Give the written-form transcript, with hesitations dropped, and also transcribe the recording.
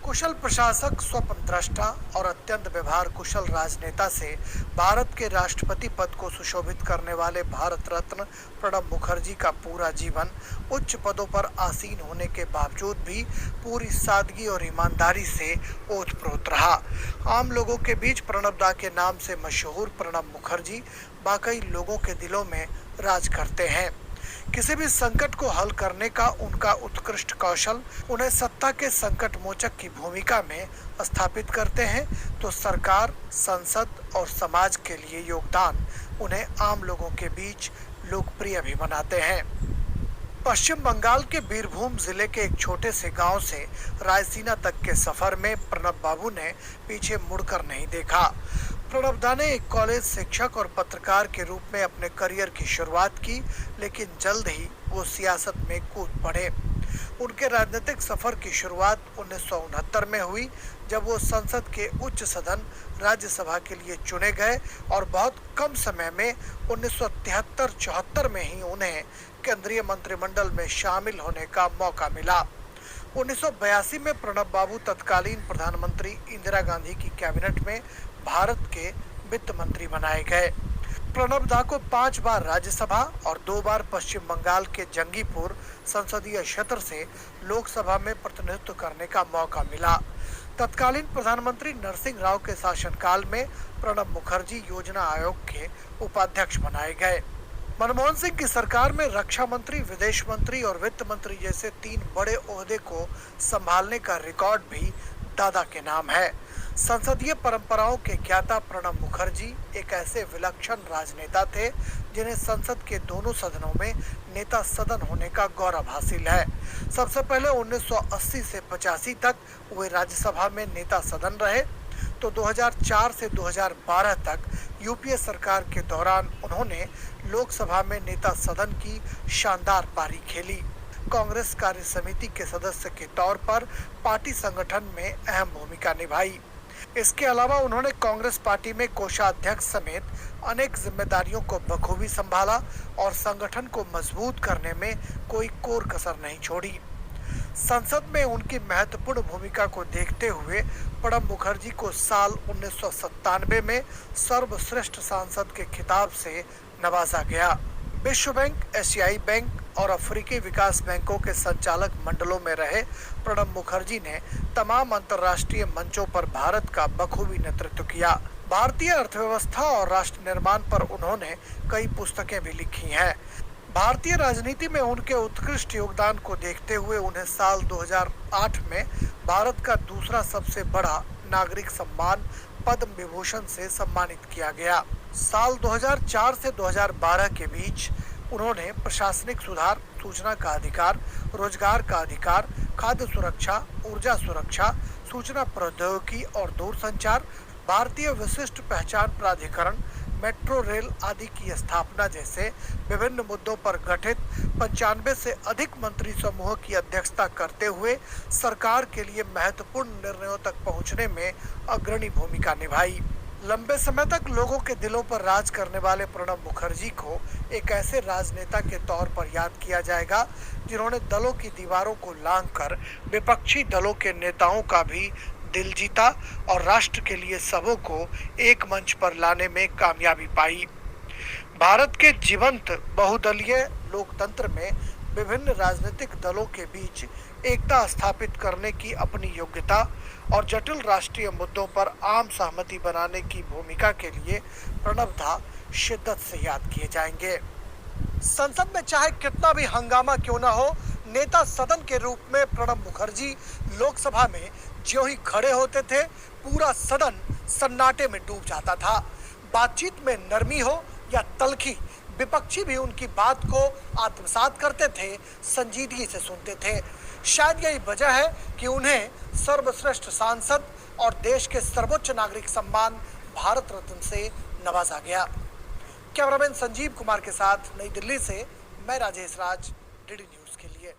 कुशल प्रशासक, स्वप्नद्रष्टा और अत्यंत व्यवहार कुशल राजनेता से भारत के राष्ट्रपति पद को सुशोभित करने वाले भारत रत्न प्रणब मुखर्जी का पूरा जीवन उच्च पदों पर आसीन होने के बावजूद भी पूरी सादगी और ईमानदारी से ओतप्रोत रहा। आम लोगों के बीच प्रणब दा के नाम से मशहूर प्रणब मुखर्जी वाकई लोगों के दिलों में राज करते हैं। किसी भी संकट को हल करने का उनका उत्कृष्ट कौशल उन्हें सत्ता के संकट मोचक की भूमिका में स्थापित करते हैं, तो सरकार, संसद और समाज के लिए योगदान उन्हें आम लोगों के बीच लोकप्रिय भी बनाते हैं। पश्चिम बंगाल के बीरभूम जिले के एक छोटे से गांव से रायसीना तक के सफर में प्रणब बाबू ने पीछे मुड़कर नहीं देखा। प्रणब दा ने एक कॉलेज शिक्षक और पत्रकार के रूप में अपने करियर की शुरुआत की, लेकिन जल्द ही वो सियासत में कूद पड़े। उनके राजनीतिक सफर की शुरुआत 1969 में हुई, जब वो संसद के उच्च सदन राज्यसभा के लिए चुने गए और बहुत कम समय में 1973-74 में ही उन्हें केंद्रीय मंत्रिमंडल में शामिल होने का मौका मिला। 1982 में प्रणब बाबू तत्कालीन प्रधानमंत्री इंदिरा गांधी की कैबिनेट में भारत के वित्त मंत्री बनाए गए। प्रणब दा को 5 बार राज्यसभा और 2 बार पश्चिम बंगाल के जंगीपुर संसदीय क्षेत्र से लोकसभा में प्रतिनिधित्व करने का मौका मिला। तत्कालीन प्रधानमंत्री नरसिंह राव के शासनकाल में प्रणब मुखर्जी योजना आयोग के उपाध्यक्ष बनाए गए। मनमोहन सिंह की सरकार में रक्षा मंत्री, विदेश मंत्री और वित्त मंत्री जैसे 3 बड़े ओहदे को संभालने का रिकॉर्ड भी दादा के नाम है। संसदीय परंपराओं के ज्ञाता प्रणब मुखर्जी एक ऐसे विलक्षण राजनेता थे जिन्हें संसद के दोनों सदनों में नेता सदन होने का गौरव हासिल है। सबसे पहले 1980 से 85 तक वे राज्यसभा में नेता सदन रहे, तो 2004 से 2012 तक यूपीए सरकार के दौरान उन्होंने लोकसभा में नेता सदन की शानदार पारी खेली। कांग्रेस कार्य समिति के सदस्य के तौर पर पार्टी संगठन में अहम भूमिका निभाई। इसके अलावा उन्होंने कांग्रेस पार्टी में कोषाध्यक्ष समेत अनेक जिम्मेदारियों को बखूबी संभाला और संगठन को मजबूत करने में कोई कोर कसर नहीं छोड़ी। संसद में उनकी महत्वपूर्ण भूमिका को देखते हुए प्रणब मुखर्जी को साल 1997 में सर्वश्रेष्ठ सांसद के खिताब से नवाजा गया। विश्व बैंक, एशियाई बैंक और अफ्रीकी विकास बैंकों के संचालक मंडलों में रहे प्रणब मुखर्जी ने तमाम अंतर्राष्ट्रीय मंचों पर भारत का बखूबी नेतृत्व किया। भारतीय अर्थव्यवस्था और राष्ट्र निर्माण पर उन्होंने कई पुस्तकें भी लिखी हैं। भारतीय राजनीति में उनके उत्कृष्ट योगदान को देखते हुए उन्हें साल 2008 में भारत का दूसरा सबसे बड़ा नागरिक सम्मान पद्म विभूषण से सम्मानित किया गया। साल 2004 से 2012 के बीच उन्होंने प्रशासनिक सुधार, सूचना का अधिकार, रोजगार का अधिकार, खाद्य सुरक्षा, ऊर्जा सुरक्षा, सूचना प्रौद्योगिकी और दूरसंचार, भारतीय विशिष्ट पहचान प्राधिकरण, मेट्रो रेल आदि की स्थापना जैसे विभिन्न मुद्दों पर गठित 95 से अधिक मंत्री समूह की अध्यक्षता करते हुए सरकार के लिए महत्वपूर्ण निर्णयों तक पहुंचने में अग्रणी भूमिका निभाई। लंबे समय तक लोगों के दिलों पर राज करने वाले प्रणब मुखर्जी को एक ऐसे राजनेता के तौर पर याद किया जाएगा जिन्होंने दलों की दीवारों को लांघकर विपक्षी दलों के नेताओं का भी दिल जीता और राष्ट्र के लिए सबों को एक मंच पर लाने में कामयाबी पाई। भारत के जीवंत बहुदलीय लोकतंत्र में विभिन्न राजनीतिक दलों के बीच एकता स्थापित करने की अपनी योग्यता और जटिल राष्ट्रीय मुद्दों पर आम सहमति बनाने की भूमिका के लिए प्रणब दा शिद्दत से याद किए जाएंगे। संसद में चाहे कितना भी हंगामा क्यों न हो, नेता सदन के रूप में प्रणब मुखर्जी लोकसभा में ज्यों ही खड़े होते थे, पूरा सदन सन्नाटे में डूब जाता था। बातचीत में नरमी हो या तल्खी, विपक्षी भी उनकी बात को आत्मसात करते थे, संजीदगी से सुनते थे। शायद यही वजह है कि उन्हें सर्वश्रेष्ठ सांसद और देश के सर्वोच्च नागरिक सम्मान भारत रत्न से नवाजा गया। कैमरामैन संजीव कुमार के साथ नई दिल्ली से मैं राजेश राज, डीडी न्यूज के लिए।